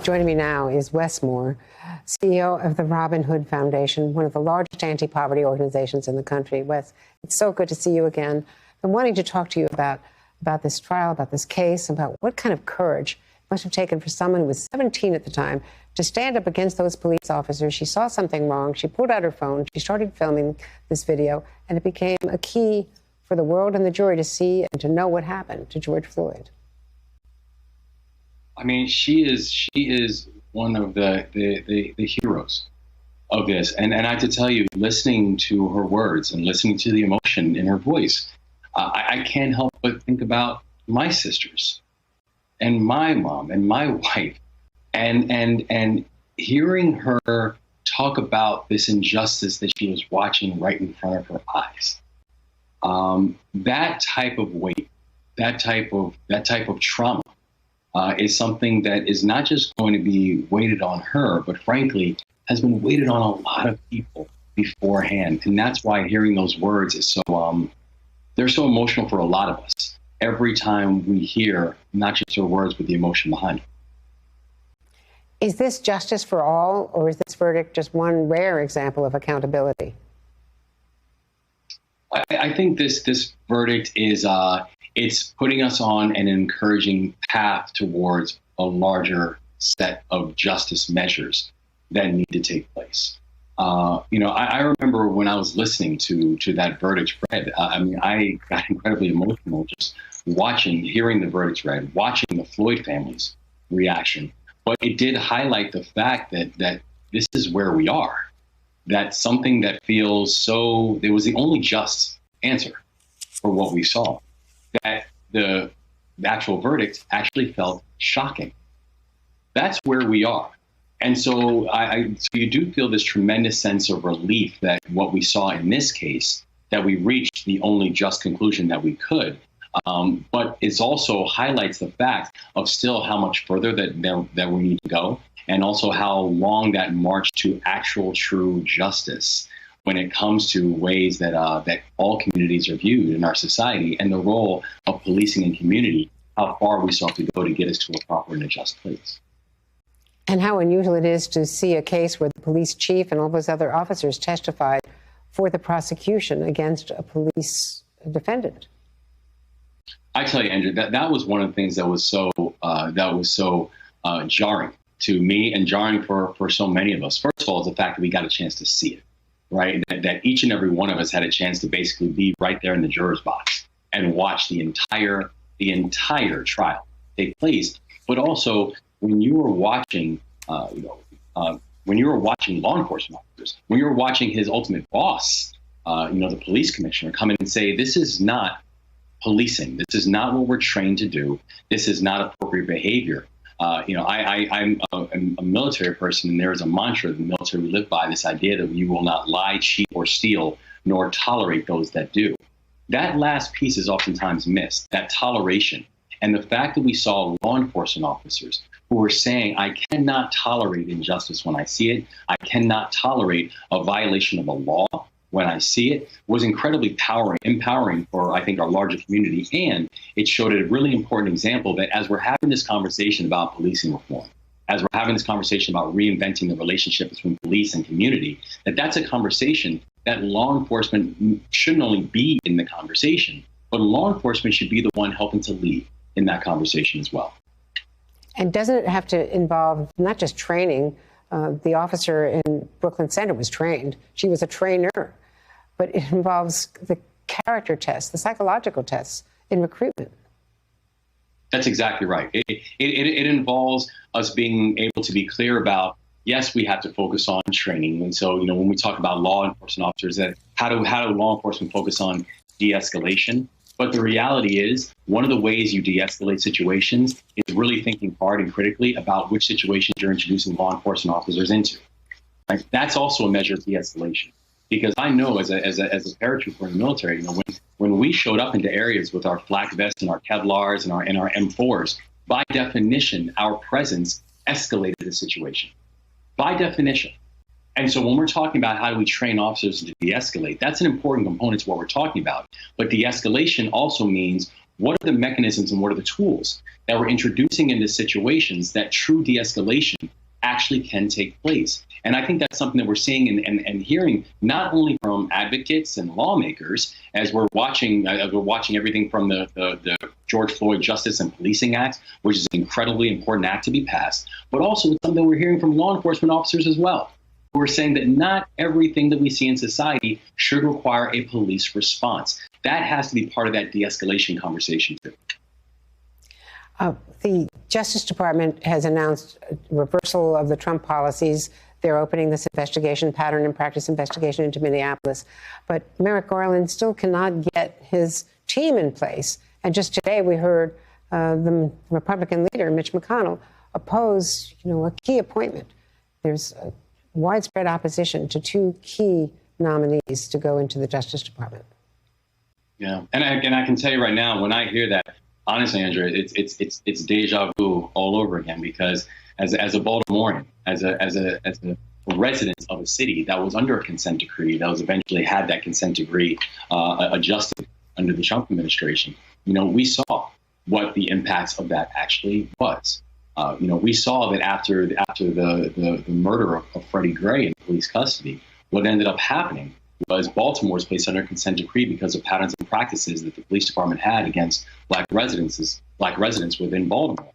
Joining me now is Wes Moore, CEO of the Robin Hood Foundation, one of the largest anti-poverty organizations in the country. Wes, it's so good to see you again. I'm wanting to talk to you about this trial, about this case, about what kind of courage it must have taken for someone who was 17 at the time to stand up against those police officers. She saw something wrong. She pulled out her phone. She started filming this video, and it became a key for the world and the jury to see and to know what happened to George Floyd. I mean, she is one of the heroes of this. And I have to tell you, listening to her words and listening to the emotion in her voice, I can't help but think about my sisters and my mom and my wife and hearing her talk about this injustice that she was watching right in front of her eyes. That type of weight, that type of trauma, is something that is not just going to be weighted on her, but frankly, has been weighted on a lot of people beforehand. And that's why hearing those words is so, they're so emotional for a lot of us. Every time we hear not just her words, but the emotion behind it. Is this justice for all, or is this verdict just one rare example of accountability? I think this verdict is, it's putting us on an encouraging path towards a larger set of justice measures that need to take place. I remember when I was listening to that verdict read, I got incredibly emotional just hearing the verdicts read, watching the Floyd family's reaction. But it did highlight the fact that this is where we are. That's something that feels so, it was the only just answer for what we saw. That the actual verdict actually felt shocking. That's where we are. And so so you do feel this tremendous sense of relief that what we saw in this case, that we reached the only just conclusion that we could. But it also highlights the fact of still how much further that we need to go, and also how long that march to actual true justice when it comes to ways that all communities are viewed in our society, and the role of policing and community, how far we still have to go to get us to a proper and a just place. And how unusual it is to see a case where the police chief and all those other officers testified for the prosecution against a police defendant. I tell you, Andrew, that was one of the things that was so jarring to me and jarring for so many of us. First of all, is the fact that we got a chance to see it, right? That each and every one of us had a chance to basically be right there in the juror's box and watch the entire trial take place. But also, when you were watching, when you were watching law enforcement officers, when you were watching his ultimate boss, the police commissioner, come in and say, "This is not policing. This is not what we're trained to do. This is not appropriate behavior." I'm a military person, and there is a mantra in the military we live by, this idea that you will not lie, cheat, or steal, nor tolerate those that do. That last piece is oftentimes missed, that toleration. And the fact that we saw law enforcement officers who were saying, "I cannot tolerate injustice when I see it. I cannot tolerate a violation of a law when I see it," was incredibly empowering for, I think, our larger community. And it showed a really important example that as we're having this conversation about policing reform, as we're having this conversation about reinventing the relationship between police and community, that's a conversation that law enforcement shouldn't only be in the conversation, but law enforcement should be the one helping to lead in that conversation as well. And doesn't it have to involve not just training? The officer in Brooklyn Center was trained. She was a trainer. But it involves the character tests, the psychological tests in recruitment. That's exactly right. It involves us being able to be clear about, yes, we have to focus on training. And so, when we talk about law enforcement officers, that how do law enforcement focus on de-escalation? But the reality is, one of the ways you de-escalate situations is really thinking hard and critically about which situations you're introducing law enforcement officers into. Right? That's also a measure of de-escalation. Because I know as a paratrooper in the military, when we showed up into areas with our flak vests and our Kevlars and our M4s, by definition, our presence escalated the situation. By definition. And so when we're talking about how do we train officers to de-escalate, that's an important component to what we're talking about. But de-escalation also means What are the mechanisms and what are the tools that we're introducing into situations that true de-escalation actually can take place? And I think that's something that we're seeing and hearing not only from advocates and lawmakers as we're watching everything from the George Floyd Justice and Policing Act, which is an incredibly important act to be passed, but also it's something we're hearing from law enforcement officers as well. We're saying that not everything that we see in society should require a police response. That has to be part of that de-escalation conversation too. The Justice Department has announced a reversal of the Trump policies. They're opening this investigation, pattern and practice investigation into Minneapolis. But Merrick Garland still cannot get his team in place. And just today we heard the Republican leader, Mitch McConnell, oppose, a key appointment. There's widespread opposition to two key nominees to go into the Justice Department. Yeah, and I can tell you right now, when I hear that, honestly, Andrea, it's deja vu all over again. Because as a Baltimorean, as a resident of a city that was under a consent decree, that was eventually had that consent decree adjusted under the Trump administration, we saw what the impacts of that actually was. We saw that after the murder of Freddie Gray in police custody, what ended up happening was Baltimore was placed under consent decree because of patterns and practices that the police department had against black residents within Baltimore.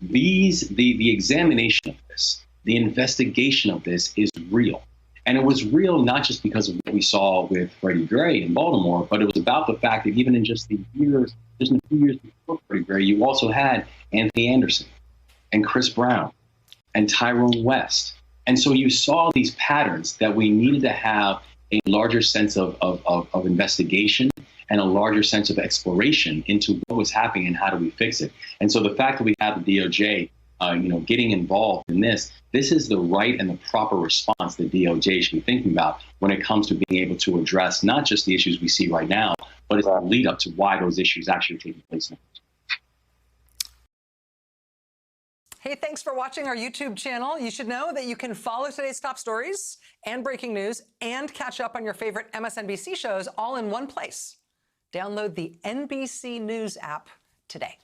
The examination of this, the investigation of this is real. And it was real not just because of what we saw with Freddie Gray in Baltimore, but it was about the fact that even in just a few years before Freddie Gray, you also had Anthony Anderson and Chris Brown and Tyrone West. And so you saw these patterns that we needed to have a larger sense of investigation and a larger sense of exploration into what was happening and how do we fix it. And so the fact that we have the DOJ, getting involved in this is the right and the proper response the DOJ should be thinking about when it comes to being able to address not just the issues we see right now, but it's the lead up to why those issues actually are taking place now. Hey, thanks for watching our YouTube channel. You should know that you can follow today's top stories and breaking news and catch up on your favorite MSNBC shows all in one place. Download the NBC News app today.